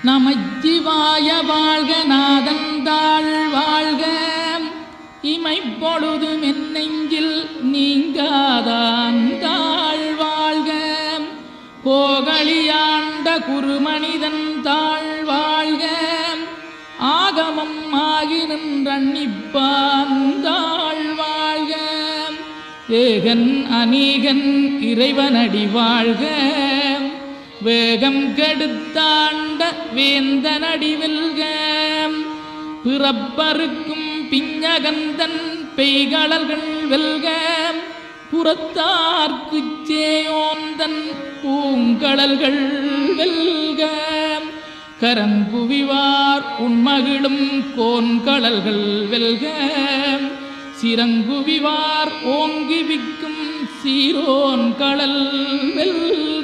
நமச்சிவாய வாழ்க நாதந்தாள் வாழ்க இமைப்பொழுது மென்னெஞ்சில் நீங்காதாந்தாள் வாழ்க கோகலியாண்ட குருமனிதன் தாழ் வாழ்க ஆகமம் ஆகி நின்றன்னிப்பாந்தாள் வாழ்க ஏகன் அநீகன் இறைவனடி வாழ்க வேகம் கெடுத்தாண்ட வேந்தனடி வெல்க பிறப்பருக்கும் பிஞகந்தன் பெய்களர்கள் வெல்க புறத்தார்க்குச் சேயோந்தன் பூங்கடல்கள் வெல்க கரங்குவிவார் உண்மகிழும் கோன்கடல்கள் வெல்க சிறங்குவிவார் ஓங்கி விக்கும் சீரோன் கடல் வெல்க.